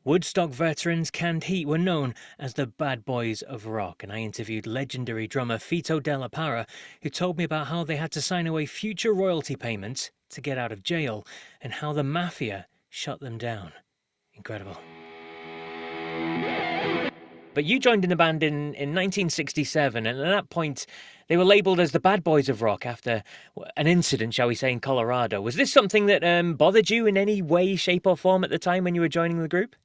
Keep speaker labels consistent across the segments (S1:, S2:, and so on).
S1: Woodstock veterans Canned Heat were known as the bad boys of rock, and I interviewed legendary drummer Fito della Parra, who told me about how they had to sign away future royalty payments to get out of jail, and how the mafia shut them down. Incredible. But you joined in the band in 1967, and at that point, they were labelled as the bad boys of rock after an incident, shall we say, in Colorado. Was this something that bothered you in any way, shape, or form at the time when you were joining the group?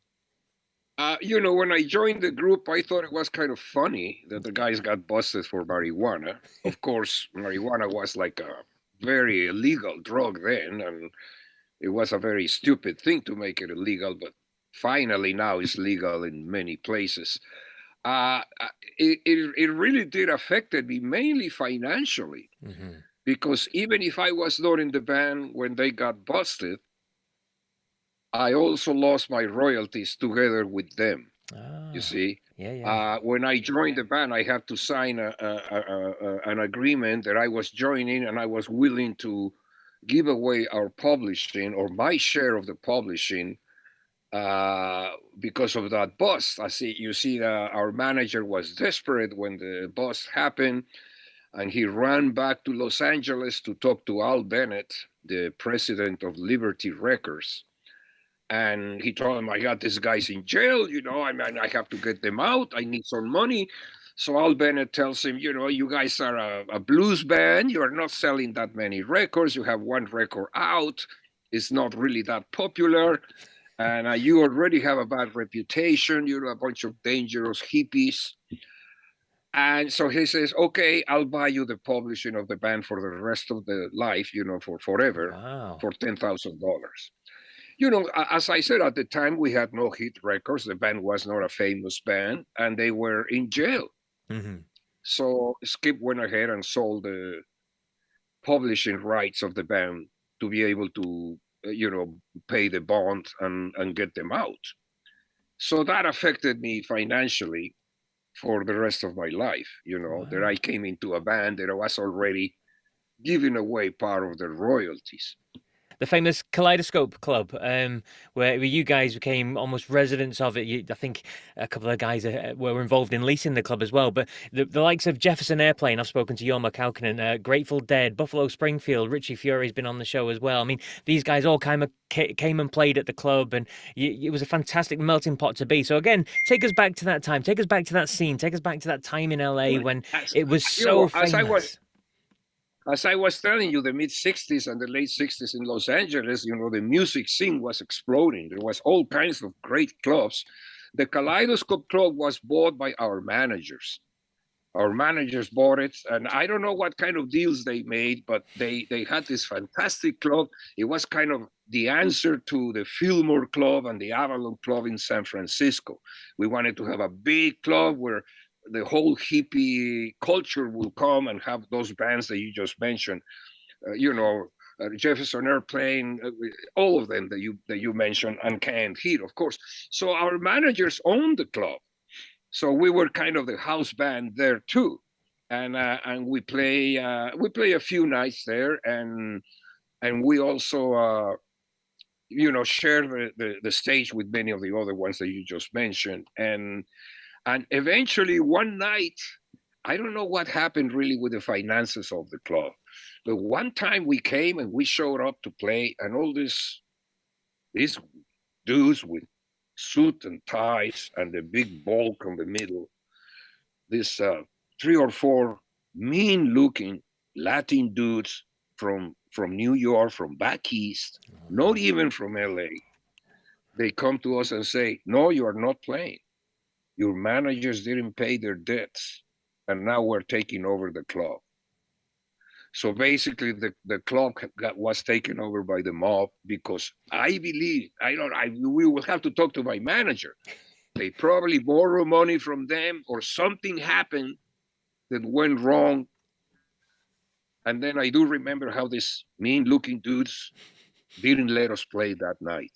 S2: When I joined the group, I thought it was kind of funny that the guys got busted for marijuana. Of course, marijuana was like a very illegal drug then, and it was a very stupid thing to make it illegal, but finally now it's legal in many places. It really did affected me mainly financially
S1: Mm-hmm.
S2: because even if I was not in the band when they got busted, I also lost my royalties together with them. You
S1: Ah,
S2: see,
S1: yeah, yeah.
S2: when I joined the band, I had to sign an agreement that I was joining and I was willing to give away our publishing or my share of the publishing because of that bust. You see, our manager was desperate when the bust happened, and he ran back to Los Angeles to talk to Al Bennett, the president of Liberty Records, and he told him, I got these guys in jail, I mean, I have to get them out. I need some money. So Al Bennett tells him, you guys are a blues band. You are not selling that many records. You have one record out. It's not really that popular. And you already have a bad reputation. You're a bunch of dangerous hippies. And so he says, okay, I'll buy you the publishing of the band for the rest of the life, for forever,
S1: Wow.
S2: for $10,000. As I said at the time, we had no hit records. The band was not a famous band, and they were in jail.
S1: Mm-hmm.
S2: So Skip went ahead and sold the publishing rights of the band to be able to, pay the bond and get them out. So that affected me financially for the rest of my life. That
S1: Wow.
S2: I came into a band that I was already giving away part of the royalties.
S1: The famous Kaleidoscope Club, where you guys became almost residents of it. I think a couple of guys were involved in leasing the club as well. But the likes of Jefferson Airplane, I've spoken to Jorma Kaukonen, Grateful Dead, Buffalo Springfield, Richie Fury's been on the show as well. I mean, these guys all kind of came and played at the club, and it was a fantastic melting pot to be. So again, take us back to that time, take us back to that scene, take us back to that time in LA
S2: Well,
S1: when
S2: as,
S1: it was so famous.
S2: as I was telling you, the mid 60s and the late 60s in Los Angeles, the music scene was exploding. There was all kinds of great clubs. The Kaleidoscope Club was bought by our managers. Our managers bought it, and I don't know what kind of deals they made, but they had this fantastic club. It was kind of the answer to the Fillmore Club and the Avalon Club in San Francisco. We wanted to have a big club where the whole hippie culture will come and have those bands that you just mentioned. Jefferson Airplane, all of them that you mentioned, and Canned Heat, of course. So our managers owned the club, so we were kind of the house band there too, and we play a few nights there, and we also share the stage with many of the other ones that you just mentioned, and eventually one night, I don't know what happened really with the finances of the club, but one time we came and we showed up to play, and all these dudes with suit and ties and the big bulk on the middle, these three or four mean looking Latin dudes from New York, from back east, not even from LA. They come to us and say, no, you are not playing. Your managers didn't pay their debts, and now we're taking over the club. So basically, the club was taken over by the mob because I believe, we will have to talk to my manager. They probably borrow money from them, or something happened that went wrong. And then I do remember how these mean looking dudes didn't let us play that night.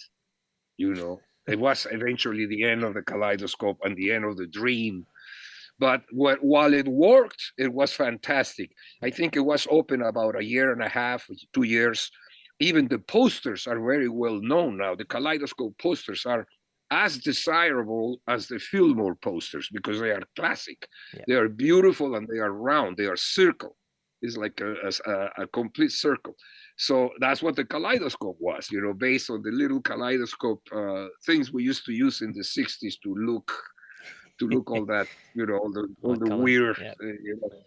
S2: It was eventually the end of the Kaleidoscope and the end of the dream. But while it worked, it was fantastic. I think it was open about a year and a half, 2 years. Even the posters are very well known now. The Kaleidoscope posters are as desirable as the Fillmore posters because they are classic.
S1: Yeah.
S2: They are beautiful and they are round. They are circle. It's like a complete circle. So that's what the kaleidoscope was, based on the little kaleidoscope things we used to use in the 60s to look all that, all
S1: What
S2: the
S1: colors?
S2: weird
S1: Yeah.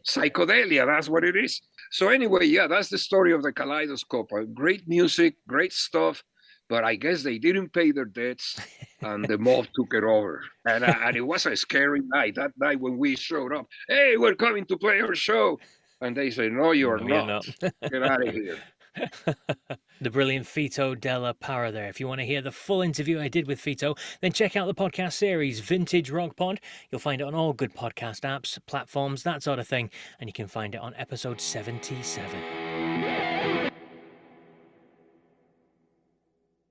S2: psychedelia. That's what it is. So anyway, yeah, that's the story of the kaleidoscope. Great music, great stuff, but I guess they didn't pay their debts, and the mob took it over. And it was a scary night. That night when we showed up, hey, we're coming to play our show, and they said, no, you're
S1: No, you're
S2: not.
S1: not.
S2: Get out of here.
S1: The brilliant Fito della Parra there. If you want to hear the full interview I did with Fito, then check out the podcast series Vintage Rock Pod. You'll find it on all good podcast apps, platforms, that sort of thing, and you can find it on episode 77.